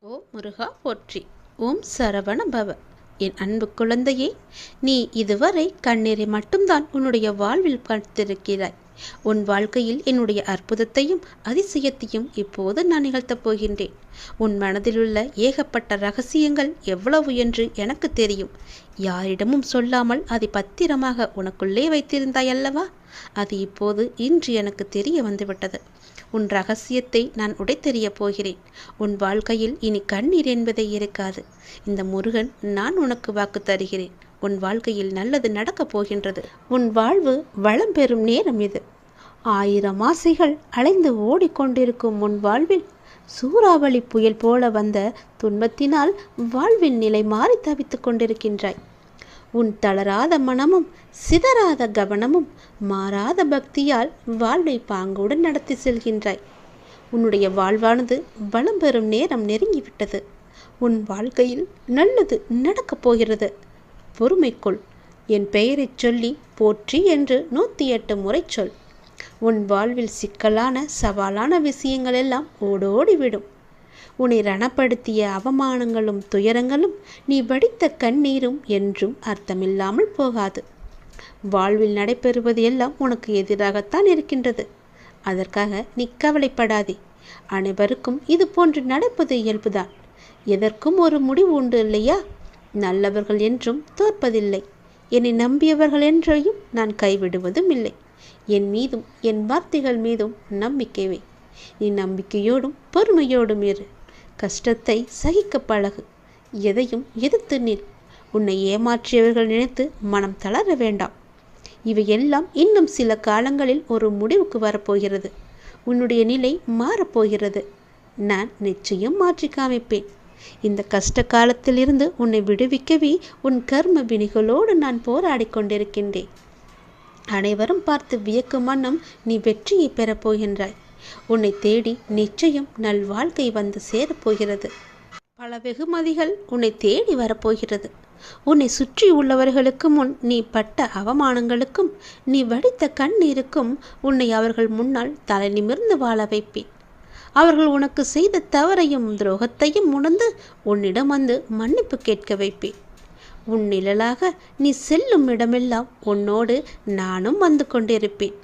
ஓம் முருகா போற்றி. ஓம் சரவண பவ. என் அன்பு குழந்தையே, நீ இதுவரை கண்ணீரை மட்டும்தான் உன்னுடைய வாழ்வில் பார்த்திருக்கிறாய். உன் வாழ்க்கையில் என்னுடைய அற்புதத்தையும் அதிசயத்தையும் இப்போது நான் நிகழ்த்தப் போகின்றேன். உன் மனதிலுள்ள ஏகப்பட்ட ரகசியங்கள் எவ்வளவு என்று எனக்கு தெரியும். யாரிடமும் சொல்லாமல் அதை பத்திரமாக உனக்குள்ளே வைத்திருந்தாய் அல்லவா? அது இப்போது இன்று எனக்கு தெரிய வந்துவிட்டது. உன் ரகசியத்தை நான் உடைத்தெறியப் போகிறேன். உன் வாழ்க்கையில் இனி கண்ணீர் என்பதே இருக்காது. இந்த முருகன் நான் உனக்கு வாக்கு தருகிறேன். உன் வாழ்க்கையில் நல்லது நடக்கப் போகின்றது. உன் வாழ்வு வளம் பெறும் நேரம் இது. 1000 ஆசைகள் அலைந்து ஓடிக்கொண்டிருக்கும் உன் வாழ்வில் சூறாவளி புயல் போல வந்த துன்பத்தினால் வாழ்வின் நிலை மாறி தவித்துக் கொண்டிருக்கின்றாய். உன் தளராத மனமும் சிதறாத கவனமும் மாறாத பக்தியால் வாழ்வை பாங்குடன் நடத்தி செல்கின்றாய். உன்னுடைய வாழ்வானது வளம் பெறும் நேரம் நெருங்கிவிட்டது. உன் வாழ்க்கையில் நல்லது நடக்கப் போகிறது. பொறுமைக்குள். என் பெயரை சொல்லி போற்றி என்று 108 முறை சொல். உன் வாழ்வில் சிக்கலான சவாலான விஷயங்கள் எல்லாம் ஓடோடிவிடும். உன்னை ரணப்படுத்திய அவமானங்களும் துயரங்களும் நீ வடித்த கண்ணீரும் என்றும் அர்த்தமில்லாமல் போகாது. வாழ்வில் நடைபெறுவது எல்லாம் உனக்கு எதிராகத்தான் இருக்கின்றது. அதற்காக நீ கவலைப்படாதே. அனைவருக்கும் இது போன்று நடப்பது இயல்புதான். எதற்கும் ஒரு முடிவு உண்டு இல்லையா? நல்லவர்கள் என்றும் தோற்பதில்லை. என்னை நம்பியவர்கள் என்றையும் நான் கைவிடுவதும் இல்லை. என் மீதும் என் வார்த்தைகள் மீதும் நம்பிக்கை வை. நீ நம்பிக்கையோடும் பொறுமையோடும் இரு. கஷ்டத்தை சகிக்க பழகு. எதையும் எதிர்த்து நில். உன்னை ஏமாற்றியவர்கள் நினைத்து மனம் தளர வேண்டாம். இவையெல்லாம் இன்னும் சில காலங்களில் ஒரு முடிவுக்கு வரப்போகிறது. உன்னுடைய நிலை மாறப்போகிறது. நான் நிச்சயம் மாற்றி காமிப்பேன். இந்த கஷ்ட காலத்திலிருந்து உன்னை விடுவிக்கவே உன் கர்ம வினிகளோடு நான் போராடி கொண்டிருக்கின்றேன். அனைவரும் பார்த்து வியக்கும் வண்ணம் நீ வெற்றியை பெறப்போகின்றாய். உன்னை தேடி நிச்சயம் நல்வாழ்க்கை வந்து சேரப்போகிறது. பல வெகுமதிகள் உன்னை தேடி வரப்போகிறது. உன்னை சுற்றி உள்ளவர்களுக்கு முன் நீ பட்ட அவமானங்களுக்கும் நீ வடித்த கண்ணீருக்கும் உன்னை அவர்கள் முன்னால் தலை நிமிர்ந்து வாழ வைப்பேன். அவர்கள் உனக்கு செய்த தவறையும் துரோகத்தையும் உணர்ந்து உன்னிடம் வந்து மன்னிப்பு கேட்க வைப்பேன். உன் நிழலாக நீ செல்லும் இடமெல்லாம் உன்னோடு நானும் வந்து கொண்டிருப்பேன்.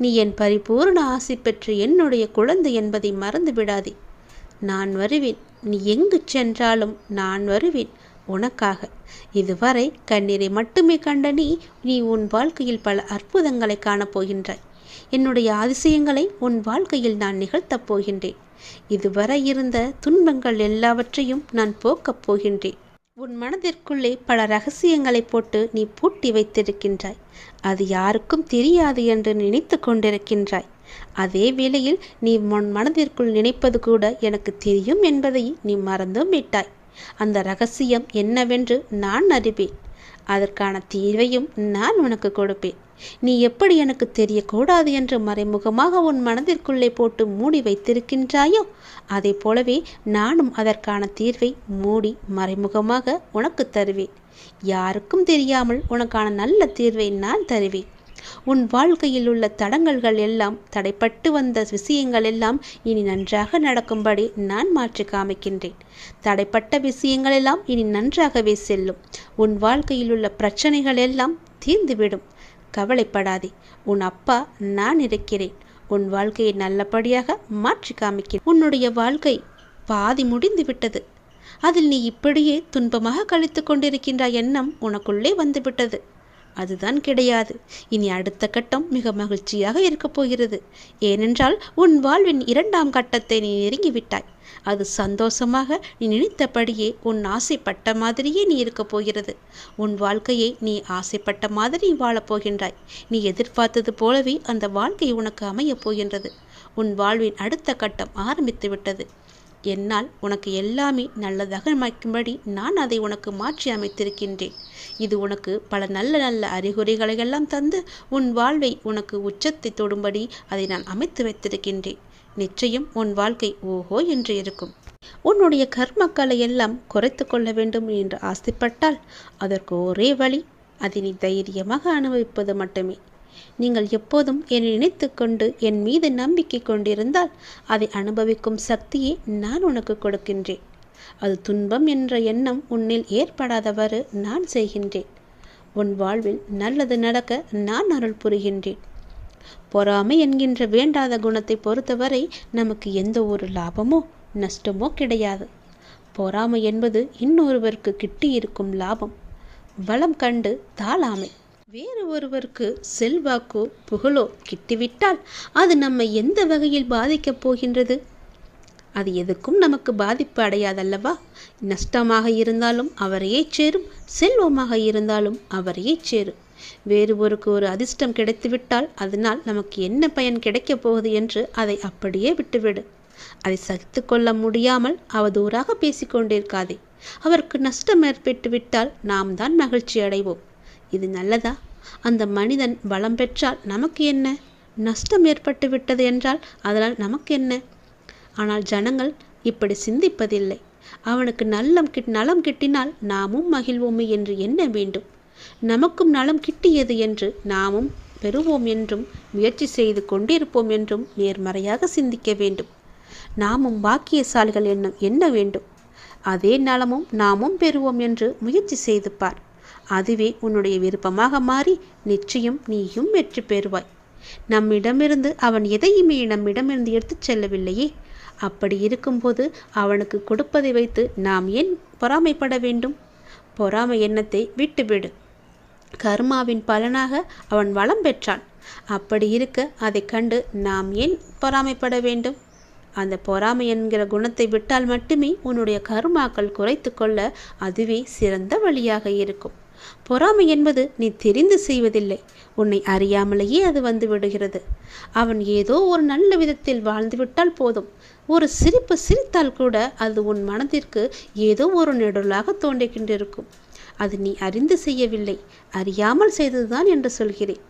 நீ என் பரிபூர்ண ஆசை பெற்று என்னுடைய குழந்தை என்பதை மறந்து விடாதே. நான் வருவேன். நீ எங்கு சென்றாலும் நான் வருவேன் உனக்காக. இதுவரை கண்ணீரை மட்டுமே கண்ட நீ உன் வாழ்க்கையில் பல அற்புதங்களை காணப்போகின்றாய். என்னுடைய அதிசயங்களை உன் வாழ்க்கையில் நான் நிகழ்த்தப் போகின்றேன். இதுவரை இருந்த துன்பங்கள் எல்லாவற்றையும் நான் போக்கப் போகின்றேன். உன் மனதிற்குள்ளே பல ரகசியங்களை போட்டு நீ பூட்டி வைத்திருக்கின்றாய். அது யாருக்கும் தெரியாது என்று நினைத்து கொண்டிருக்கின்றாய். அதே வேளையில் நீ உன் மனதிற்குள் நினைப்பது கூட எனக்கு தெரியும் என்பதை நீ மறந்தும் விட்டாய். அந்த ரகசியம் என்னவென்று நான் அறிவேன். அதற்கான தீர்வையும் நான் உனக்கு கொடுப்பேன். நீ எப்படி எனக்கு தெரியக்கூடாது என்று மறைமுகமாக உன் மனதிற்குள்ளே போட்டு மூடி வைத்திருக்கின்றாயோ, அதை போலவே நானும் அதற்கான தீர்வை மூடி மறைமுகமாக உனக்கு தருவேன். யாருக்கும் தெரியாமல் உனக்கான நல்ல தீர்வை நான் தருவேன். உன் வாழ்க்கையில் உள்ள தடங்கல்கள் எல்லாம், தடைப்பட்டு வந்த விஷயங்கள் எல்லாம் இனி நன்றாக நடக்கும்படி நான் மாற்றி காமிக்கின்றேன். தடைப்பட்ட விஷயங்கள் எல்லாம் இனி நன்றாகவே செல்லும். உன் வாழ்க்கையில் உள்ள பிரச்சனைகள் எல்லாம் தீர்ந்துவிடும். கவலைப்படாதே. உன் அப்பா நான் இருக்கிறேன். உன் வாழ்க்கையை நல்லபடியாக மாற்றி காமிக்கிறேன். உன்னுடைய வாழ்க்கை பாதி முடிந்து விட்டது. அதில் நீ இப்படியே துன்பமாக கழித்து கொண்டிருக்கின்ற எண்ணம் உனக்குள்ளே வந்துவிட்டது. அதுதான் கிடையாது. இனி அடுத்த கட்டம் மிக மகிழ்ச்சியாக இருக்கப் போகிறது. ஏனென்றால் உன் வாழ்வின் 2ஆம் கட்டத்தை நீ நெருங்கிவிட்டாய். அது சந்தோஷமாக நீ நினைத்தபடியே உன் ஆசைப்பட்ட மாதிரியே நீ இருக்கப் போகிறது. உன் வாழ்க்கையை நீ ஆசைப்பட்ட மாதிரி வாழப்போகின்றாய். நீ எதிர்பார்த்தது போலவே அந்த வாழ்க்கை உனக்கு அமையப் போகின்றது. உன் வாழ்வின் அடுத்த கட்டம் ஆரம்பித்து விட்டது. என்னால் உனக்கு எல்லாமே நல்லதாக அமைக்கும்படி நான் அதை உனக்கு மாற்றி அமைத்திருக்கின்றேன். இது உனக்கு பல நல்ல நல்ல அறிகுறிகளை எல்லாம் தந்து உன் வாழ்வை உனக்கு உச்சத்தை தொடும்படி அதை நான் அமைத்து வைத்திருக்கின்றேன். நிச்சயம் உன் வாழ்க்கை ஓஹோ என்று இருக்கும். உன்னுடைய கர்மக்களை எல்லாம் குறைத்து கொள்ள வேண்டும் என்று ஆசைப்பட்டால் அதற்கு ஒரே வழி, அதை நீ தைரியமாக அனுபவிப்பது மட்டுமே. நீங்கள் எப்போதும் என்னை நினைத்து கொண்டு என் மீது நம்பிக்கை கொண்டிருந்தால் அதை அனுபவிக்கும் சக்தியை நான் உனக்கு கொடுக்கின்றேன். அது துன்பம் என்ற எண்ணம் உன்னில் ஏற்படாதவாறு நான் செய்கின்றேன். உன் வாழ்வில் நல்லது நடக்க நான் அருள் புரிகின்றேன். பொறாமை என்கின்ற வேண்டாத குணத்தை பொறுத்தவரை நமக்கு எந்த ஒரு லாபமோ நஷ்டமோ கிடையாது. பொறாமை என்பது இன்னொருவருக்கு கிட்டியிருக்கும் லாபம். வளம் கண்டு தாளாமை. வேறு ஒருவருக்கு செல்வாக்கோ புகழோ கிட்டிவிட்டால் அது நம்மை எந்த வகையில் பாதிக்கப் போகின்றது? அது எதுக்கும் நமக்கு பாதிப்பு அடையாதல்லவா? நஷ்டமாக இருந்தாலும் அவரையே சேரும், செல்வமாக இருந்தாலும் அவரையே சேரும். வேறு ஒரு அதிர்ஷ்டம் கிடைத்துவிட்டால் அதனால் நமக்கு என்ன பயன் கிடைக்கப் போகுது என்று அதை அப்படியே விட்டுவிடு. அதை சகித்து கொள்ள முடியாமல் அவதூறாக பேசிக்கொண்டிருக்காதே. அவருக்கு நஷ்டம் ஏற்பட்டு விட்டால் நாம் தான் மகிழ்ச்சி அடைவோம். இது நல்லதா? அந்த மனிதன் பலம் பெற்றால் நமக்கு என்ன? நஷ்டம் ஏற்பட்டு விட்டது என்றால் அதனால் நமக்கு என்ன? ஆனால் ஜனங்கள் இப்படி சிந்திப்பதில்லை. அவனுக்கு நலம் கிட்டினால் நாமும் மகிழ்வோமே என்று எண்ண வேண்டும். நமக்கும் நலம் கிட்டியது என்று நாமும் பெறுவோம் என்றும் முயற்சி செய்து கொண்டிருப்போம் என்றும் நேர்மறையாக சிந்திக்க வேண்டும். நாமும் பாக்கியசாலிகள் எண்ண வேண்டும். அதே நலமும் நாமும் பெறுவோம் என்று முயற்சி செய்து பார். அதுவே உன்னுடைய விருப்பமாக மாறி நிச்சயம் நீயும் வெற்றி பெறுவாய். நம்மிடமிருந்து அவன் எதையுமே நம்மிடமிருந்து எடுத்துச் செல்லவில்லையே. அப்படி இருக்கும்போது அவனுக்கு கொடுப்பதை வைத்து நாம் ஏன் பொறாமைப்பட வேண்டும்? பொறாமை எண்ணத்தை விட்டுவிடு. கர்மாவின் பலனாக அவன் வளம் பெற்றான். அப்படி இருக்க அதை கண்டு நாம் ஏன் பொறாமைப்பட வேண்டும்? அந்த பொறாமை என்கிற குணத்தை விட்டால் மட்டுமே உன்னுடைய கர்மாக்கள் குறைத்து கொள்ள அதுவே சிறந்த வழியாக இருக்கும். பொறாமை என்பது நீ தெரிந்து செய்வதில்லை, உன்னை அறியாமலேயே அது வந்து விடுகிறது. அவன் ஏதோ ஒரு நல்ல விதத்தில் வாழ்ந்துவிட்டால் போதும். ஒரு சிரிப்பு சிரித்தால் கூட அது உன் மனதிற்கு ஏதோ ஒரு நெடுலாக தோன்றிக்கொண்டிருக்கும். அது நீ அறிந்து செய்யவில்லை, அறியாமல் செய்ததுதான் என்று சொல்கிறேன்.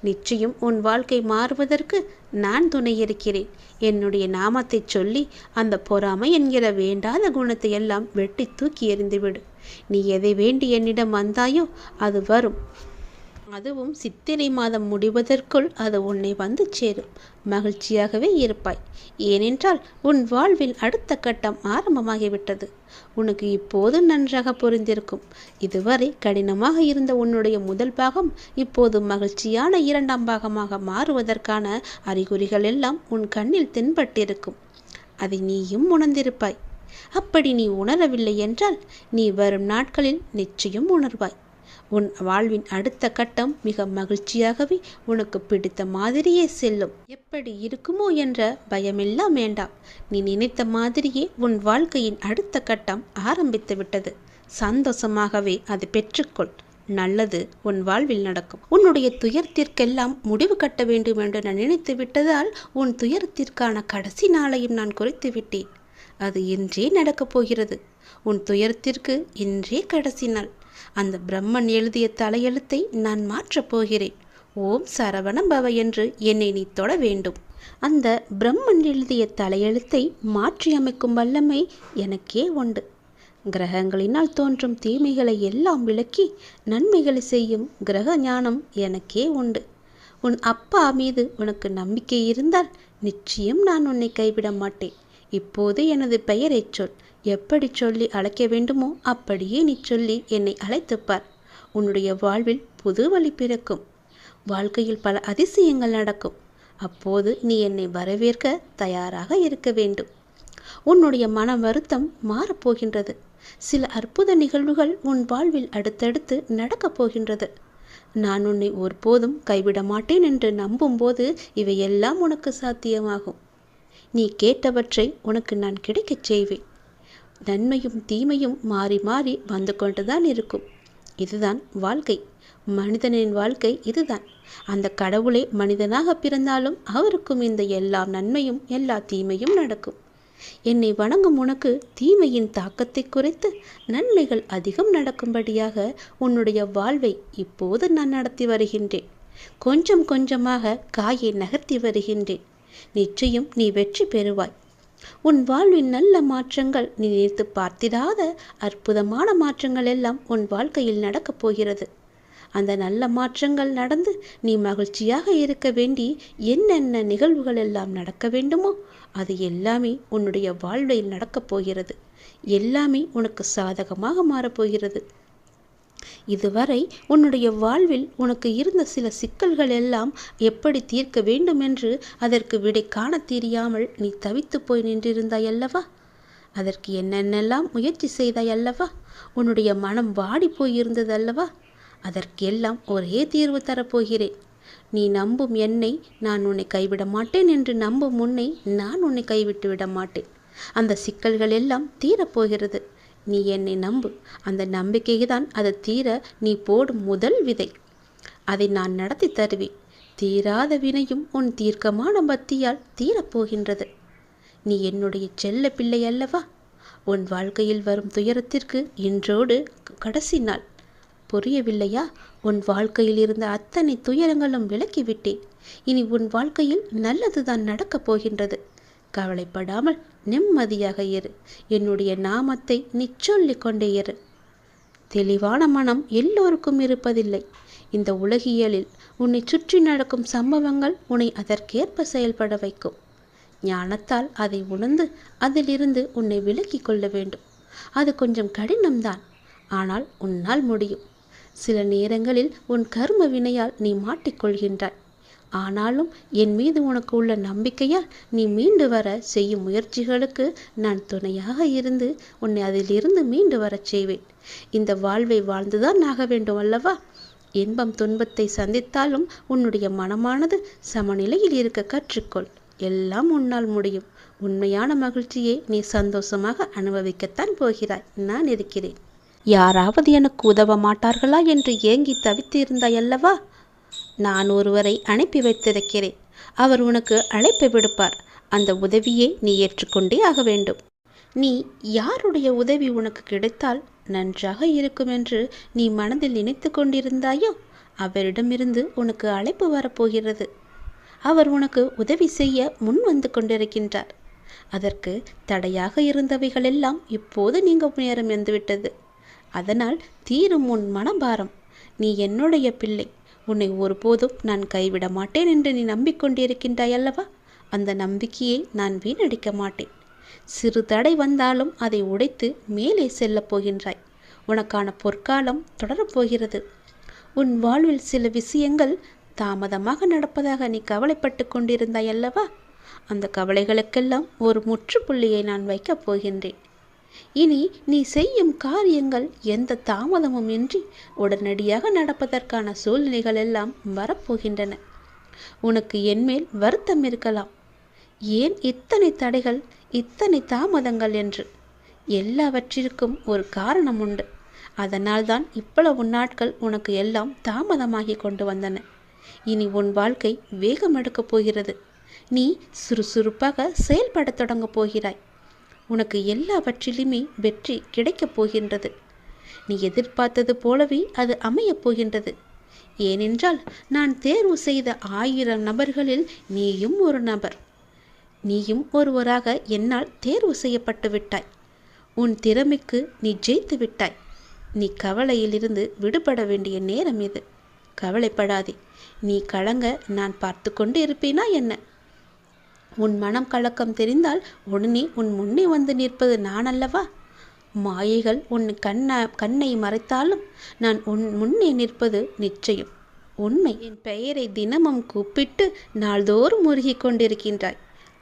நிச்சயம் உன் வாழ்க்கை மாறுவதற்கு நான் துணை இருக்கிறேன். என்னுடைய நாமத்தை சொல்லி அந்த பொறாமை என்கிற வேண்டாத குணத்தை எல்லாம் வெட்டி தூக்கி எறிந்துவிடு. நீ எதை வேண்டி என்னிடம் வந்தாயோ அது வரும். அதுவும் சித்திரை மாதம் முடிவதற்குள் அது உன்னை வந்து சேரும். மகிழ்ச்சியாகவே இருப்பாய். ஏனென்றால் உன் வாழ்வில் அடுத்த கட்டம் ஆரம்பமாகிவிட்டது. உனக்கு இப்போது நன்றாக புரிந்திருக்கும். இதுவரை கடினமாக இருந்த உன்னுடைய முதல் பாகம் இப்போது மகிழ்ச்சியான இரண்டாம் பாகமாக மாறுவதற்கான அறிகுறிகள் எல்லாம் உன் கண்ணில் தென்பட்டிருக்கும். அதை நீயும் உணர்ந்திருப்பாய். அப்படி நீ உணரவில்லை என்றால் நீ வரும் நாட்களில் நிச்சயம் உணர்வாய். உன் வாழ்வின் அடுத்த கட்டம் மிக மகிழ்ச்சியாகவே உனக்கு பிடித்த மாதிரியே செல்லும். எப்படி இருக்குமோ என்ற பயமெல்லாம் வேண்டாம். நீ நினைத்த மாதிரியே உன் வாழ்க்கையின் அடுத்த கட்டம் ஆரம்பித்து விட்டது. சந்தோஷமாகவே அதை பெற்றுக்கொள். நல்லது உன் வாழ்வில் நடக்கும். உன்னுடைய துயரத்திற்கெல்லாம் முடிவு கட்ட வேண்டும் என்று நான் நினைத்து விட்டதால் உன் துயரத்திற்கான கடைசி நாளையும் நான் குறித்து விட்டேன். அது இன்றே நடக்கப் போகிறது. உன் துயரத்திற்கு இன்றே கடைசி நாள். அந்த பிரம்மன் எழுதிய தலையெழுத்தை நான் மாற்றப் போகிறேன். ஓம் சரவண பவ என்று என்னை நீ தொட வேண்டும். அந்த பிரம்மன் எழுதிய தலையெழுத்தை மாற்றி அமைக்கும் வல்லமை எனக்கே உண்டு. கிரகங்களினால் தோன்றும் தீமைகளை எல்லாம் விலக்கி நன்மைகளை செய்யும் கிரக ஞானம் எனக்கே உண்டு. உன் அப்பா மீது உனக்கு நம்பிக்கை இருந்தால் நிச்சயம் நான் உன்னை கைவிட மாட்டேன். இப்போது எனது பெயரை சொல். எப்படி சொல்லி அழைக்க வேண்டுமோ அப்படியே நீ சொல்லி என்னை அழைத்துப்பார். உன்னுடைய வாழ்வில் புது வழி பிறக்கும். வாழ்க்கையில் பல அதிசயங்கள் நடக்கும். அப்போது நீ என்னை வரவேற்க தயாராக இருக்க வேண்டும். உன்னுடைய மன வருத்தம் மாறப்போகின்றது. சில அற்புத நிகழ்வுகள் உன் வாழ்வில் அடுத்தடுத்து நடக்கப் போகின்றது. நான் உன்னை ஒருபோதும் கைவிட மாட்டேன் என்று நம்பும்போது இவையெல்லாம் உனக்கு சாத்தியமாகும். நீ கேட்டவற்றை உனக்கு நான் கிடைக்கச் செய்வேன். நன்மையும் தீமையும் மாறி மாறி வந்து கொண்டுதான் இருக்கும். இதுதான் வாழ்க்கை. மனிதனின் வாழ்க்கை இதுதான். அந்த கடவுளே மனிதனாக பிறந்தாலும் அவருக்கும் இந்த எல்லா நன்மையும் எல்லா தீமையும் நடக்கும். என்னை வணங்கும் உனக்கு தீமையின் தாக்கத்தை குறைத்து நன்மைகள் அதிகம் நடக்கும்படியாக உன்னுடைய வாழ்வை இப்போது நான் நடத்தி வருகின்றேன். கொஞ்சம் கொஞ்சமாக காயை நகர்த்தி வருகின்றேன். நிச்சயம் நீ வெற்றி பெறுவாய். உன் வாழ்வின் நல்ல மாற்றங்கள் நீ நினைத்து பார்த்திடாத அற்புதமான மாற்றங்கள் எல்லாம் உன் வாழ்க்கையில் நடக்கப் போகிறது. அந்த நல்ல மாற்றங்கள் நடந்து நீ மகிழ்ச்சியாக இருக்க வேண்டி என்னென்ன நிகழ்வுகள் எல்லாம் நடக்க வேண்டுமோ அது எல்லாமே உன்னுடைய வாழ்வில் நடக்கப் போகிறது. எல்லாமே உனக்கு சாதகமாக மாறப்போகிறது. இதுவரை உன்னுடைய வாழ்வில் உனக்கு இருந்த சில சிக்கல்கள் எல்லாம் எப்படி தீர்க்க வேண்டும் என்று அதற்கு விடை காண தெரியாமல் நீ தவித்து போய் நின்றிருந்தாய் அல்லவா? அதற்கு என்னென்னெல்லாம் முயற்சி செய்தாய் அல்லவா? உன்னுடைய மனம் வாடி போயிருந்தது அல்லவா? அதற்கெல்லாம் ஒரே தீர்வு தரப்போகிறேன். நீ நம்பும் என்னை நான் உன்னை கைவிட மாட்டேன் என்று நம்பும் உன்னை நான் உன்னை கைவிட்டு விட மாட்டேன். அந்த சிக்கல்கள் எல்லாம் தீரப்போகிறது. நீ என்னை நம்பு. அந்த நம்பிக்கை தான் அது தீர நீ போடும் முதல் விதை. அதை நான் நடத்தி தருவேன். தீராத வினையும் உன் தீர்க்கமான பக்தியால் தீரப்போகின்றது. நீ என்னுடைய செல்ல பிள்ளை அல்லவா? உன் வாழ்க்கையில் வரும் துயரத்திற்கு இன்றோடு கடைசி நாள். புரியவில்லையா? உன் வாழ்க்கையில் இருந்த அத்தனை துயரங்களும் விலக்கிவிட்டேன். இனி உன் வாழ்க்கையில் நல்லதுதான் நடக்கப் போகின்றது. கவலைப்படாமல் நிம்மதியாக இரு. என்னுடைய நாமத்தை நீ சொல்லிக் கொண்டே இரு. தெளிவான மனம் எல்லோருக்கும் இருப்பதில்லை. இந்த உலகியலில் உன்னை சுற்றி நடக்கும் சம்பவங்கள் உன்னை அதற்கேற்ப செயல்பட வைக்கும். ஞானத்தால் அதை உணர்ந்து அதிலிருந்து உன்னை விலக்கிக் கொள்ள வேண்டும். அது கொஞ்சம் கடினம்தான், ஆனால் உன்னால் முடியும். சில நேரங்களில் உன் கர்ம வினையால் நீ மாட்டிக்கொள்கின்றாய். ஆனாலும் என் மீது உனக்கு உள்ள நம்பிக்கையால் நீ மீண்டு வர செய்யும் முயற்சிகளுக்கு நான் துணையாக இருந்து உன்னை அதிலிருந்து மீண்டு வரச் செய்வேன். இந்த வாழ்வை வாழ்ந்துதான் ஆக வேண்டும் அல்லவா? இன்பம் துன்பத்தை சந்தித்தாலும் உன்னுடைய மனமானது சமநிலையில் இருக்க கற்றுக்கொள். எல்லாம் உன்னால் முடியும். உண்மையான மகிழ்ச்சியை நீ சந்தோஷமாக அனுபவிக்கத்தான் போகிறாய். நான் இருக்கிறேன். யாராவது எனக்கு உதவ மாட்டார்களா என்று ஏங்கி தவித்து இருந்தாய் அல்லவா? நான் ஒருவரை அனுப்பி வைத்திருக்கிறேன். அவர் உனக்கு அழைப்பு விடுப்பார். அந்த உதவியை நீ ஏற்றுக்கொண்டே ஆக வேண்டும். நீ யாருடைய உதவி உனக்கு கிடைத்தால் நன்றாக இருக்கும் என்று நீ மனதில் நினைத்து கொண்டிருந்தாயோ அவரிடமிருந்து உனக்கு அழைப்பு வரப்போகிறது. அவர் உனக்கு உதவி செய்ய முன் வந்து கொண்டிருக்கின்றார். அதற்கு தடையாக இருந்தவைகளெல்லாம் இப்போது நீங்க நேரம் வந்துவிட்டது. அதனால் தீரும் உன் மனபாரம். நீ என்னுடைய பிள்ளை. உன்னை ஒருபோதும் நான் கைவிட மாட்டேன் என்று நீ நம்பிக்கொண்டிருக்கின்றாய் அல்லவா? அந்த நம்பிக்கையை நான் வீணடிக்க மாட்டேன். சிறு தடை வந்தாலும் அதை உடைத்து மேலே செல்லப் போகின்றாய். உனக்கான பொற்காலம் தொடரப்போகிறது. உன் வாழ்வில் சில விஷயங்கள் தாமதமாக நடப்பதாக நீ கவலைப்பட்டு கொண்டிருந்தாய் அல்லவா? அந்த கவலைகளுக்கெல்லாம் ஒரு முற்றுப்புள்ளியை நான் வைக்கப் போகின்றேன். இனி நீ செய்யும் காரியங்கள் எந்த தாமதமும் இன்றி உடனடியாக நடப்பதற்கான சூழ்நிலைகள் எல்லாம் வரப்போகின்றன. உனக்கு என்மேல் வருத்தம் இருக்கலாம். ஏன் இத்தனை தடைகள், இத்தனை தாமதங்கள் என்று. எல்லாவற்றிற்கும் ஒரு காரணம் உண்டு. அதனால்தான் இவ்வளவு நாட்கள் உனக்கு எல்லாம் தாமதமாகி கொண்டு வந்தன. இனி உன் வாழ்க்கை வேகம் எடுக்கப் போகிறது. நீ சுறுசுறுப்பாக செயல்பட தொடங்கப் போகிறாய். உனக்கு எல்லாவற்றிலுமே வெற்றி கிடைக்கப் போகின்றது. நீ எதிர்பார்த்தது போலவே அது அமையப் போகின்றது. ஏனென்றால் நான் தேர்வு செய்த 1000 நபர்களில் நீயும் ஒரு நபர். நீயும் ஒருவராக என்னால் தேர்வு செய்யப்பட்டு விட்டாய். உன் திறமைக்கு நீ ஜெயித்து விட்டாய். நீ கவலையிலிருந்து விடுபட வேண்டிய நேரம் இது. கவலைப்படாதே. நீ கலங்க நான் பார்த்து கொண்டு இருப்பேனா என்ன? உன் மனம் கலக்கம் தெரிந்தால் உடனே உன் முன்னே வந்து நிற்பது நான் அல்லவா? மாயைகள் உன் கண்ணை மறைத்தாலும் நான் உன் முன்னே நிற்பது நிச்சயம் உண்மை. என் பெயரை தினமும் கூப்பிட்டு நாள்தோறும் முருகி கொண்டிருக்கின்றாய்.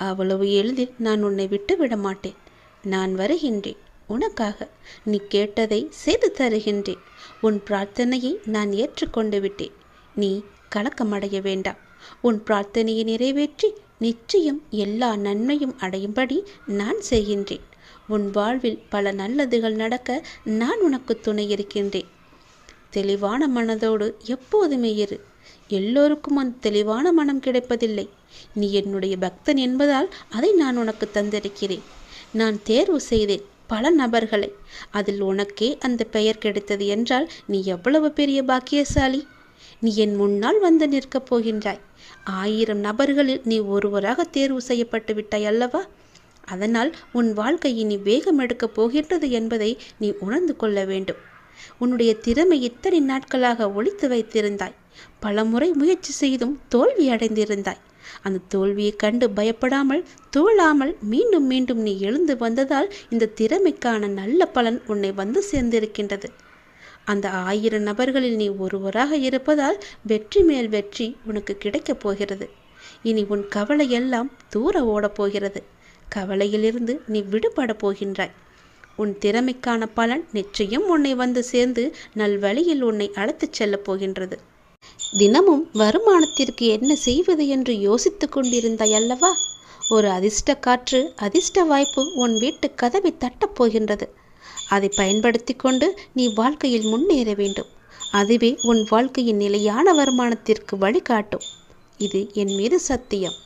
அவ்வளவு எளிதில் நான் உன்னை விட்டு விட மாட்டேன். நான் வருகின்றேன் உனக்காக. நீ கேட்டதை செய்து தருகின்றேன். உன் பிரார்த்தனையை நான் ஏற்றுக்கொண்டு விட்டேன். நீ கலக்கமடைய வேண்டாம். உன் பிரார்த்தனையை நிறைவேற்றி நிச்சயம் எல்லா நன்மையும் அடையும்படி நான் செய்கின்றேன். உன் வாழ்வில் பல நல்லதுகள் நடக்க நான் உனக்கு துணை இருக்கின்றேன். தெளிவான மனதோடு எப்போதுமே இரு. எல்லோருக்கும் அந்த தெளிவான மனம் கிடைப்பதில்லை. நீ என்னுடைய பக்தன் என்பதால் அதை நான் உனக்கு தந்திருக்கிறேன். நான் தேர்வு செய்தேன் பல நபர்களை. அதில் உனக்கே அந்த பெயர் கிடைத்தது என்றால் நீ எவ்வளவு பெரிய பாக்கியசாலி. நீ என் முன்னால் வந்து நிற்கப் போகின்றாய். 1000 நபர்களில் நீ ஒருவராக தேர்வு செய்யப்பட்டு விட்டாய் அல்லவா? அதனால் உன் வாழ்க்கை இனி வேகம் எடுக்கப் போகின்றது என்பதை நீ உணர்ந்து கொள்ள வேண்டும். உன்னுடைய திறமை இத்தனை நாட்களாக ஒளித்து வைத்திருந்தாய். பல முறை முயற்சி செய்தும் தோல்வி அடைந்திருந்தாய். அந்த தோல்வியை கண்டு பயப்படாமல் துவளாமல் மீண்டும் மீண்டும் நீ எழுந்து வந்ததால் இந்த திறமைக்கான நல்ல பலன் உன்னை வந்து சேர்ந்திருக்கின்றது. அந்த 1000 நபர்களில் நீ ஒருவராக இருப்பதால் வெற்றி மேல் வெற்றி உனக்கு கிடைக்கப் போகிறது. இனி உன் கவலையெல்லாம் தூர ஓடப் போகிறது. கவலையிலிருந்து நீ விடுபட போகின்றாய். உன் திறமைக்கான பலன் நிச்சயம் உன்னை வந்து சேர்ந்து நல்வழியில் உன்னை அழைத்துச் செல்லப் போகின்றது. தினமும் வருமானத்திற்கு என்ன செய்வது என்று யோசித்து கொண்டிருந்தாய் அல்லவா? ஒரு அதிர்ஷ்ட காற்று, அதிர்ஷ்ட வாய்ப்பு உன் வீட்டு கதவை தட்டப் போகின்றது. அதை பயன்படுத்தி கொண்டு நீ வாழ்க்கையில் முன்னேற வேண்டும். அதுவே உன் வாழ்க்கையின் நிலையான வருமானத்திற்கு வழிகாட்டும். இது என் மீது சத்தியம்.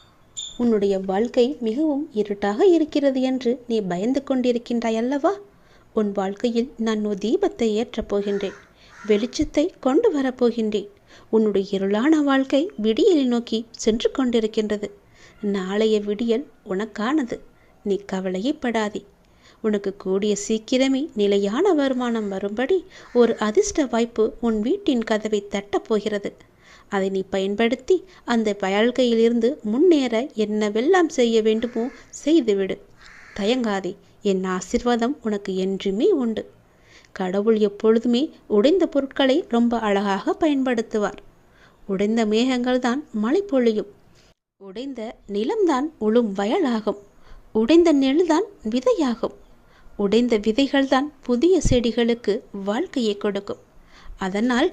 உன்னுடைய வாழ்க்கை மிகவும் இருட்டாக இருக்கிறது என்று நீ பயந்து கொண்டிருக்கின்றாய் அல்லவா? உன் வாழ்க்கையில் நான் ஒரு தீபத்தை ஏற்றப் போகின்றேன். வெளிச்சத்தை கொண்டு வரப்போகின்றேன். உன்னுடைய இருளான வாழ்க்கை விடியலை நோக்கி சென்று கொண்டிருக்கின்றது. நாளைய விடியல் உனக்கானது. நீ கவலையப்படாதே. உனக்கு கூடிய சீக்கிரமே நிலையான வருமானம் வரும்படி ஒரு அதிர்ஷ்ட வாய்ப்பு உன் வீட்டின் கதவை தட்டப் போகிறது. அதை நீ பயன்படுத்தி அந்த வாழ்க்கையிலிருந்து முன்னேற என்னவெல்லாம் செய்ய வேண்டுமோ செய்துவிடு. தயங்காதே. என் ஆசீர்வாதம் உனக்கு என்றுமே உண்டு. கடவுள் எப்பொழுதுமே உடைந்த பொருட்களை ரொம்ப அழகாக பயன்படுத்துவார். உடைந்த மேகங்கள் தான் மழை பொழியும். உடைந்த நிலம்தான் உழும் வயலாகும். உடைந்த நெல்தான் விதையாகும். உடைந்த விதைகள்தான் புதிய செடிகளுக்கு வாழ்க்கையை கொடுக்கும். அதனால்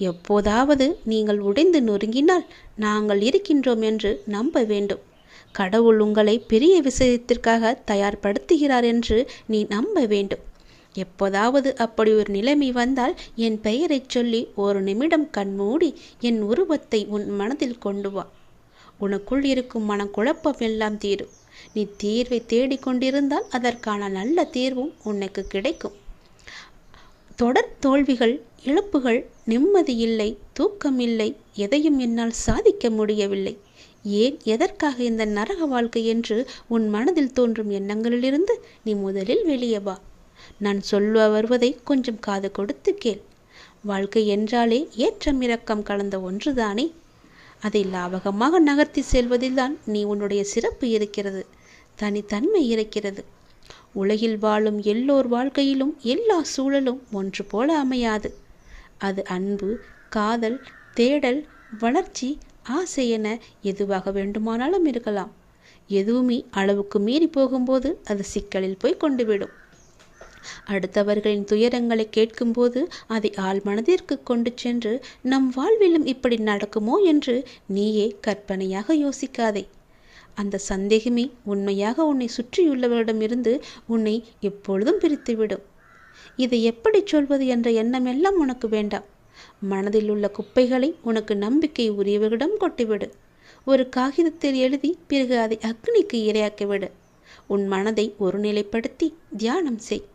எப்போதாவது நீங்கள் உடைந்து நொறுங்கினால் நாங்கள் இருக்கின்றோம் என்று நம்ப வேண்டும். கடவுள் உங்களை பெரிய விஷயத்திற்காக தயார்படுத்துகிறார் என்று நீ நம்ப வேண்டும். எப்போதாவது அப்படி ஒரு நிலைமை வந்தால் என் பெயரை சொல்லி ஒரு நிமிடம் கண்மூடி என் உருவத்தை உன் மனதில் கொண்டு வா. உனக்குள் இருக்கும் மனக்குழப்பம் எல்லாம் தீரும். நீ தீர்வை தேடிக்கொண்டிருந்தால் அதற்கான நல்ல தீர்வும் உனக்கு கிடைக்கும். தொடர் தோல்விகள், இழப்புகள், நிம்மதியில்லை, தூக்கமில்லை, எதையும் என்னால் சாதிக்க முடியவில்லை, ஏன் எதற்காக இந்த நரக வாழ்க்கை என்று உன் மனதில் தோன்றும் எண்ணங்களிலிருந்து நீ முதலில் வெளியே வா. நான் சொல்ல வருவதை கொஞ்சம் காது கொடுத்து கேள். வாழ்க்கை என்றாலே ஏற்றம் இறக்கம் கலந்த ஒன்றுதானே. அதை லாபகமாக நகர்த்தி செல்வதில்தான் நீ உன்னுடைய சிறப்பு இருக்கிறது. தனித்தன்மை இருக்கிறது. உலகில் வாழும் எல்லோர் வாழ்க்கையிலும் எல்லா சூழலும் ஒன்று போல அமையாது. அது அன்பு, காதல், தேடல், வளர்ச்சி, ஆசை என எதுவாக வேண்டுமானாலும் இருக்கலாம். எதுவுமே அளவுக்கு மீறி போகும்போது அது சிக்கலில் போய் கொண்டுவிடும். அடுத்தவர்களின் துயரங்களை கேட்கும்போது அதை ஆள் மனதிற்கு கொண்டு சென்று நம் வாழ்விலும் இப்படி நடக்குமோ என்று நீயே கற்பனையாக யோசிக்காதே. அந்த சந்தேகமே உண்மையாக உன்னை சுற்றியுள்ளவரிடமிருந்து உன்னை எப்பொழுதும் பிரித்துவிடும். இதை எப்படி சொல்வது என்ற எண்ணம் எல்லாம் உனக்கு வேண்டாம். மனதில் உள்ள குப்பைகளை உனக்கு நம்பிக்கை உரியவர்களிடம் கொட்டிவிடு. ஒரு காகிதத்தில் எழுதி பிறகு அதை அக்னிக்கு இரையாக்கிவிடு. உன் மனதை ஒருநிலைப்படுத்தி தியானம் செய்.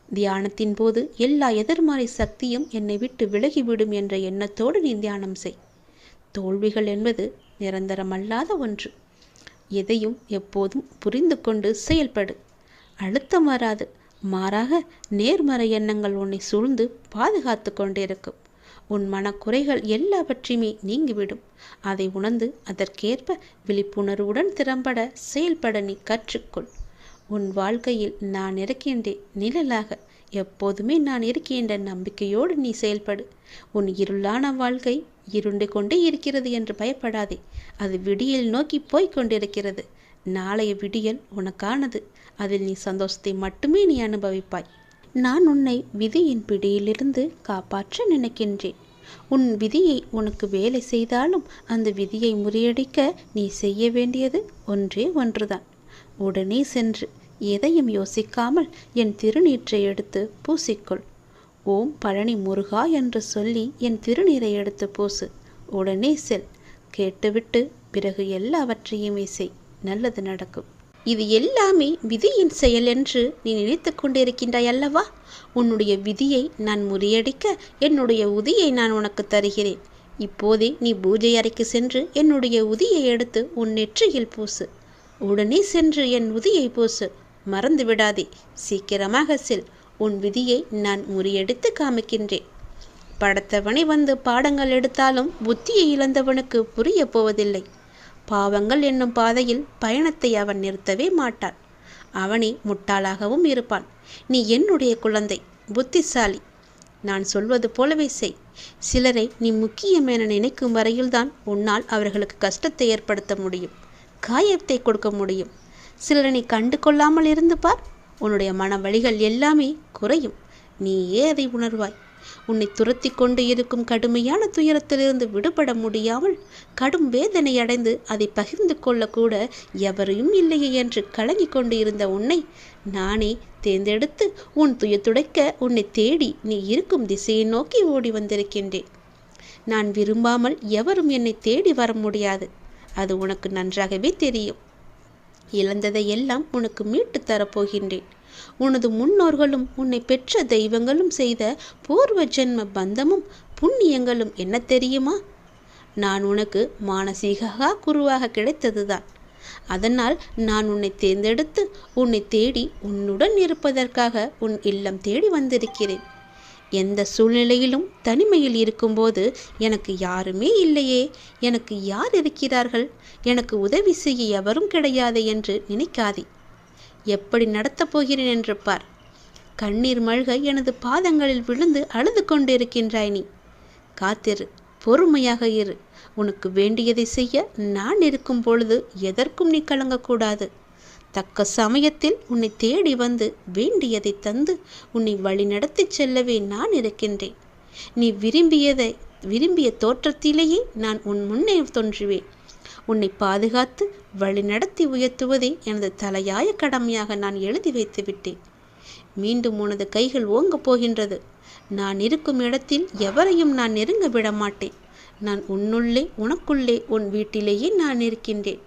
தியானத்தின் போது எல்லா எதிர்மறை சக்தியும் என்னை விட்டு விலகிவிடும் என்ற எண்ணத்தோடு நீ தியானம் செய். தோல்விகள் என்பது நிரந்தரமல்லாத ஒன்று. எதையும் எப்போதும் புரிந்து கொண்டு செயல்படு. அழுத்தம் வராது. மாறாக நேர்மறை எண்ணங்கள் உன்னை சூழ்ந்து பாதுகாத்து கொண்டிருக்கும். உன் மனக்குறைகள் எல்லாவற்றையுமே நீங்கிவிடும். அதை உணர்ந்து அதற்கேற்ப விழிப்புணர்வுடன் திறம்பட செயல்பட நீ கற்றுக்கொள். உன் வாழ்க்கையில் நான் இருக்கின்றேன் நிழலாக. எப்போதுமே நான் இருக்கின்ற நம்பிக்கையோடு நீ செயல்படு. உன் இருளான வாழ்க்கை இருண்டு கொண்டே இருக்கிறது என்று பயப்படாதே. அது விடியல் நோக்கி போய்கொண்டிருக்கிறது. நாளைய விடியல் உனக்கானது. அதில் நீ சந்தோஷத்தை மட்டுமே நீ அனுபவிப்பாய். நான் உன்னை விதியின் பிடியிலிருந்து காப்பாற்ற நினைக்கின்றேன். உன் விதியை உனக்கு வேலை செய்தாலும் அந்த விதியை முறியடிக்க நீ செய்ய வேண்டியது ஒன்றே ஒன்றுதான். உடனே சென்று எதையும் யோசிக்காமல் என் திருநீற்றை எடுத்து பூசிக்கொள். ஓம் பழனி முருகா என்று சொல்லி என் திருநீரை எடுத்து பூசு. உடனே செல். கேட்டுவிட்டு பிறகு எல்லாவற்றையுமே செய். நல்லது நடக்கும். இது எல்லாமே விதியின் செயல் என்று நீ நினைத்து கொண்டிருக்கின்றாய் அல்லவா? உன்னுடைய விதியை நான் முறியடிக்க என்னுடைய உதியை நான் உனக்கு தருகிறேன். இப்போதே நீ பூஜை அறைக்கு சென்று என்னுடைய உதியை எடுத்து உன் நெற்றியில் பூசு. உடனே சென்று என் உதியை பூசு. மறந்து விடாதே. சீக்கிரமாக செல். உன் விதியை நான் முறியடித்து காமிக்கின்றேன். படைத்தவனை வந்து பாடங்கள் எடுத்தாலும் புத்தியை இழந்தவனுக்கு புரிய போவதில்லை. பாவங்கள் என்னும் பாதையில் பயணத்தை அவன் நிறுத்தவே மாட்டான். அவனே முட்டாளாகவும் இருப்பான். நீ என்னுடைய குழந்தை, புத்திசாலி. நான் சொல்வது போலவே செய். சிலரை நீ முக்கியம் என நினைக்கும் வரையில்தான் உன்னால் அவர்களுக்கு கஷ்டத்தை ஏற்படுத்த முடியும், காயத்தை கொடுக்க முடியும். சிலரை நீ கண்டு கொள்ளாமல் இருந்து பார், உன்னுடைய மன வலிகள் எல்லாமே குறையும். நீயே அதை உணர்வாய். உன்னை துரத்தி கொண்டு இருக்கும் கடுமையான துயரத்திலிருந்து விடுபட முடியாமல் கடும் வேதனை அடைந்து அதை பகிர்ந்து கொள்ளக்கூட எவரையும் இல்லையே என்று கலங்கி கொண்டு இருந்த உன்னை நானே தேர்ந்தெடுத்து உன் துயத்துடைக்க உன்னை தேடி நீ இருக்கும் திசையை நோக்கி ஓடி வந்திருக்கின்றேன். நான் விரும்பாமல் எவரும் என்னை தேடி வர முடியாது. அது உனக்கு நன்றாகவே தெரியும். இழந்ததை எல்லாம் உனக்கு மீட்டு தரப்போகின்றேன். உனது முன்னோர்களும் உன்னை பெற்ற தெய்வங்களும் செய்த பூர்வ ஜென்ம பந்தமும் புண்ணியங்களும் என்ன தெரியுமா? நான் உனக்கு மானசீக குருவாக கிடைத்ததுதான். அதனால் நான் உன்னை தேர்ந்தெடுத்து உன்னை தேடி உன்னுடன் இருப்பதற்காக உன் இல்லம் தேடி வந்திருக்கிறேன். எந்த சூழ்நிலையிலும் தனிமையில் இருக்கும்போது எனக்கு யாருமே இல்லையே, எனக்கு யார் இருக்கிறார்கள், எனக்கு உதவி செய்ய எவரும் கிடையாது என்று நினைக்காதே. எப்படி நடத்தப் போகிறேன் என்று பார். கண்ணீர் மல்க எனது பாதங்களில் விழுந்து அழுது கொண்டிருக்கின்றாய் நீ. காத்திரு, பொறுமையாக இரு. உனக்கு வேண்டியதை செய்ய நான் இருக்கும் பொழுது எதற்கும் நீ கலங்கக்கூடாது. தக்க சமயத்தில் உன்னை தேடி வந்து வேண்டியதை தந்து உன்னை வழி நடத்தி செல்லவே நான் இருக்கின்றேன். நீ விரும்பிய தோற்றத்திலேயே நான் உன் முன்னே தோன்றுவேன். உன்னை பாதுகாத்து வழி நடத்தி உயர்த்துவதே எனது தலையாய கடமையாக நான் எழுதி வைத்து விட்டேன். மீண்டும் உனது கைகள் ஓங்கப் போகின்றது. நான் இருக்கும் இடத்தில் எவரையும் நான் நெருங்க விட மாட்டேன். நான் உன்னுள்ளே, உனக்குள்ளே, உன் வீட்டிலேயே நான் இருக்கின்றேன்.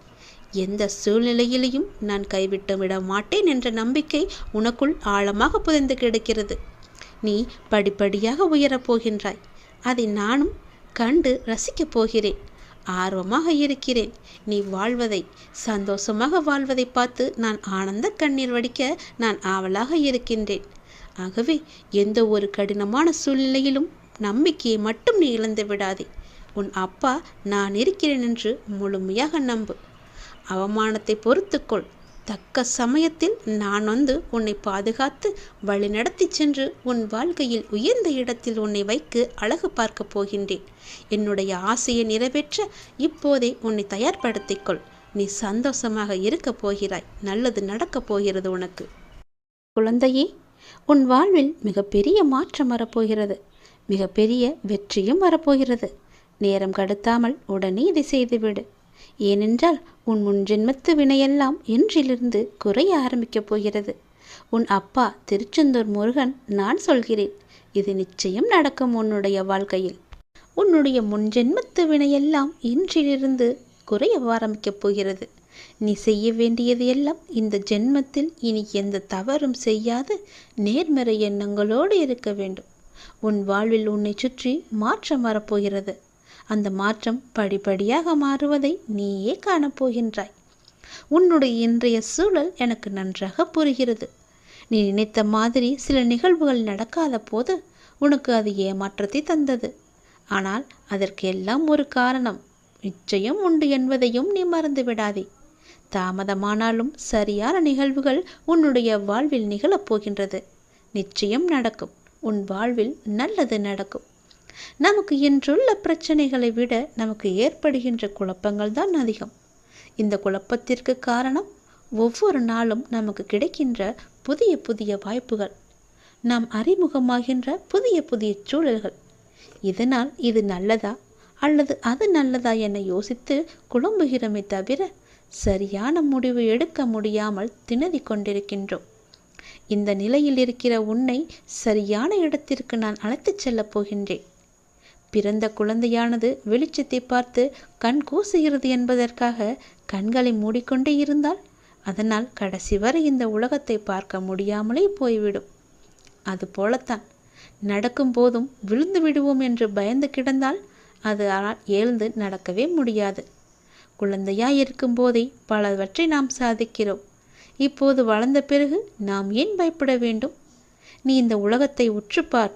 எந்த சூழ்நிலையிலையும் நான் கைவிட்டு விட மாட்டேன் என்ற நம்பிக்கை உனக்குள் ஆழமாக புதைந்து கிடக்கிறது. நீ படிப்படியாக உயரப் போகின்றாய். அதை நானும் கண்டு ரசிக்கப் போகிறேன். ஆர்வமாக இருக்கிறேன். நீ வாழ்வதை, சந்தோஷமாக வாழ்வதை பார்த்து நான் ஆனந்த கண்ணீர் வடிக்க நான் ஆவலாக இருக்கின்றேன். ஆகவே எந்த ஒரு கடினமான சூழ்நிலையிலும் நம்பிக்கையை மட்டும் நீ இழந்து விடாதே. உன் அப்பா நான் இருக்கிறேன் என்று முழுமையாக நம்பு. அவமானத்தை பொறுத்துக்கொள். தக்க சமயத்தில் நான் வந்து உன்னை பாதுகாத்து வழி நடத்தி சென்று உன் வாழ்க்கையில் உயர்ந்த இடத்தில் உன்னை வைக்க அழகு பார்க்கப் போகின்றேன். என்னுடைய ஆசையை நிறைவேற்ற இப்போதே உன்னை தயார்படுத்திக்கொள். நீ சந்தோஷமாக இருக்கப் போகிறாய். நல்லது நடக்கப் போகிறது உனக்கு. குழந்தையே, உன் வாழ்வில் மிகப்பெரிய மாற்றம் வரப்போகிறது. மிகப்பெரிய வெற்றியும் வரப்போகிறது. நேரம் கடத்தாமல் உடனே இதை செய்துவிடு. ஏனென்றால் உன் முன்ஜென்மத்து வினையெல்லாம் இன்றிலிருந்து குறைய ஆரம்பிக்கப் போகிறது. உன் அப்பா திருச்செந்தூர் முருகன் நான் சொல்கிறேன். இது நிச்சயம் நடக்கும் உன்னுடைய வாழ்க்கையில். உன்னுடைய முன்ஜென்மத்து வினையெல்லாம் இன்றிலிருந்து குறைய ஆரம்பிக்கப் போகிறது. நீ செய்ய வேண்டியது எல்லாம் இந்த ஜென்மத்தில் இனி எந்த தவறும் செய்யாது நேர்மறை எண்ணங்களோடு இருக்க வேண்டும். உன் வாழ்வில் உன்னை சுற்றி மாற்றம் வரப்போகிறது. அந்த மாற்றம் படிப்படியாக மாறுவதை நீயே காணப்போகின்றாய். உன்னுடைய இன்றைய சூழல் எனக்கு நன்றாக புரிகிறது. நீ நினைத்த மாதிரி சில நிகழ்வுகள் நடக்காத போது உனக்கு அது ஏமாற்றத்தை தந்தது. ஆனால் அதற்கு எல்லாம் ஒரு காரணம் நிச்சயம் உண்டு என்பதையும் நீ மறந்து விடாதே. தாமதமானாலும் சரியான நிகழ்வுகள் உன்னுடைய வாழ்வில் நிகழப்போகின்றது. நிச்சயம் நடக்கும். உன் வாழ்வில் நல்லது நடக்கும். நமக்கு இன்றுள்ள பிரச்சனைகளை விட நமக்கு ஏற்படுகின்ற குழப்பங்கள் தான் அதிகம். இந்த குழப்பத்திற்கு காரணம் ஒவ்வொரு நாளும் நமக்கு கிடைக்கின்ற புதிய புதிய வாய்ப்புகள், நாம் அறிமுகமாகின்ற புதிய புதிய சூழல்கள். இதனால் இது நல்லதா அல்லது அது நல்லதா என யோசித்து குழம்புகிறோமே தவிர சரியான முடிவு எடுக்க முடியாமல் திணறிக் கொண்டிருக்கின்றோம். இந்த நிலையில் இருக்கிற உன்னை சரியான இடத்திற்கு நான் அழைத்துச் செல்லப் போகின்றேன். பிறந்த குழந்தையானது வெளிச்சத்தை பார்த்து கண் கூசுகிறது என்பதற்காக கண்களை மூடிக்கொண்டே இருந்தால் அதனால் கடைசி வரை இந்த உலகத்தை பார்க்க முடியாமலே போய்விடும். அதுபோலத்தான் நடக்கும் போதும் விழுந்து விடுவோம் என்று பயந்து கிடந்தால் அது எழுந்து நடக்கவே முடியாது. குழந்தையாய் இருக்கும் போதே பலவற்றை நாம் சாதிக்கிறோம். இப்போது வளர்ந்த பிறகு நாம் ஏன் பயப்பட வேண்டும்? நீ இந்த உலகத்தை உற்றுப்பார்.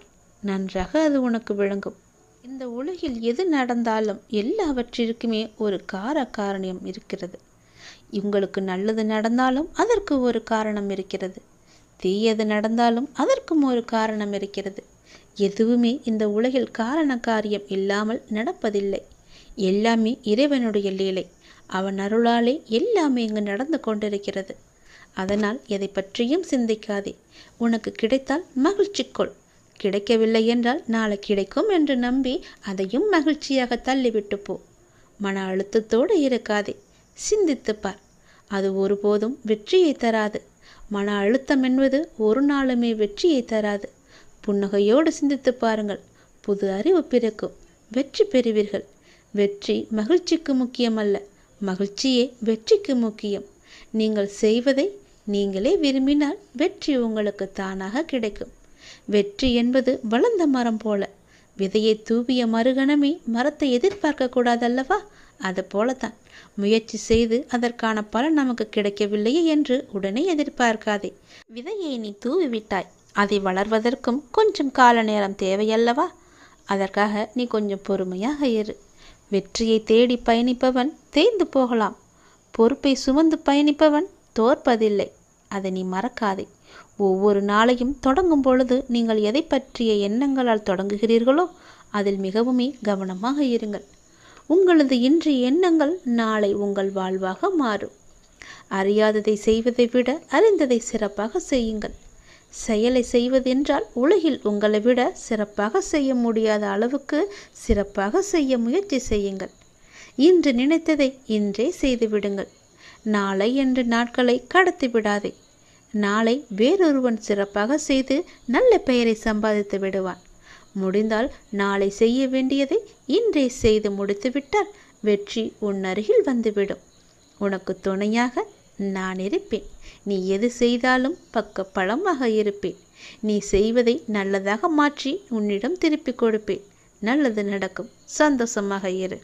நன்றாக அது உனக்கு விளங்கும். இந்த உலகில் எது நடந்தாலும் எல்லாவற்றிற்குமே ஒரு காரணம் இருக்கிறது. உங்களுக்கு நல்லது நடந்தாலும் அதற்கு ஒரு காரணம் இருக்கிறது. தீயது நடந்தாலும் அதற்கும் ஒரு காரணம் இருக்கிறது. எதுவுமே இந்த உலகில் காரண காரியம் இல்லாமல் நடப்பதில்லை. எல்லாமே இறைவனுடைய லீலை. அவன் அருளாலே எல்லாமே இங்கு நடந்து கொண்டிருக்கிறது. அதனால் எதை பற்றியும் சிந்திக்காதே. உனக்கு கிடைத்தால் மகிழ்ச்சிக்கொள். கிடைக்கவில்லை என்றால் நாளை கிடைக்கும் என்று நம்பி அதையும் மகிழ்ச்சியாக தள்ளிவிட்டு போ. மன அழுத்தத்தோடு இருக்காதே. சிந்தித்துப்பார். அது ஒருபோதும் வெற்றியை தராது. மன அழுத்தம் என்பது ஒரு நாளுமே வெற்றியை தராது. புன்னகையோடு சிந்தித்து பாருங்கள். புது அறிவு பிறக்கும். வெற்றி பெறுவீர்கள். வெற்றி மகிழ்ச்சிக்கு முக்கியமல்ல, மகிழ்ச்சியே வெற்றிக்கு முக்கியம். நீங்கள் செய்வதை நீங்களே விரும்பினால் வெற்றி உங்களுக்கு தானாக கிடைக்கும். வெற்றி என்பது வளர்ந்த மரம் போல. விதையை தூவிய மறுகணமே மரத்தை எதிர்பார்க்க கூடாதல்லவா? அது போலத்தான் முயற்சி செய்து அதற்கான பலன் நமக்கு கிடைக்கவில்லையே என்று உடனே எதிர்பார்க்காதே. விதையை நீ தூவிவிட்டாய். அதை வளர்வதற்கும் கொஞ்சம் கால நேரம் தேவையல்லவா? அதற்காக நீ கொஞ்சம் பொறுமையாக இரு. வெற்றியை தேடி பயணிப்பவன் தேய்ந்து போகலாம். பொறுப்பை சுமந்து பயணிப்பவன் தோற்பதில்லை. அதை நீ மறக்காதே. ஒவ்வொரு நாளையும் தொடங்கும் பொழுது நீங்கள் எதை பற்றிய எண்ணங்களால் தொடங்குகிறீர்களோ அதில் மிகவுமே கவனமாக இருங்கள். உங்களது இன்றைய எண்ணங்கள் நாளை உங்கள் வாழ்வாக மாறும். அறியாததை செய்வதை விட அறிந்ததை சிறப்பாக செய்யுங்கள். செயலை செய்வதென்றால் உலகில் உங்களை விட சிறப்பாக செய்ய முடியாத அளவுக்கு சிறப்பாக செய்ய முயற்சி செய்யுங்கள். இன்று நினைத்ததை இன்றே செய்து விடுங்கள். நாளை என்று நாட்களை கடத்தி விடாதே. நாளை வேறொருவன் சிறப்பாக செய்து நல்ல பெயரை சம்பாதித்து விடுவான். முடிந்தால் நாளை செய்ய வேண்டியதை இன்றே செய்து முடித்துவிட்டால் வெற்றி உன் அருகில் வந்துவிடும். உனக்கு துணையாக நான் இருப்பேன். நீ எது செய்தாலும் பக்க பலமாக இருப்பேன். நீ செய்வதை நல்லதாக மாற்றி உன்னிடம் திருப்பி கொடுப்பேன். நல்லது நடக்கும். சந்தோஷமாக இரு.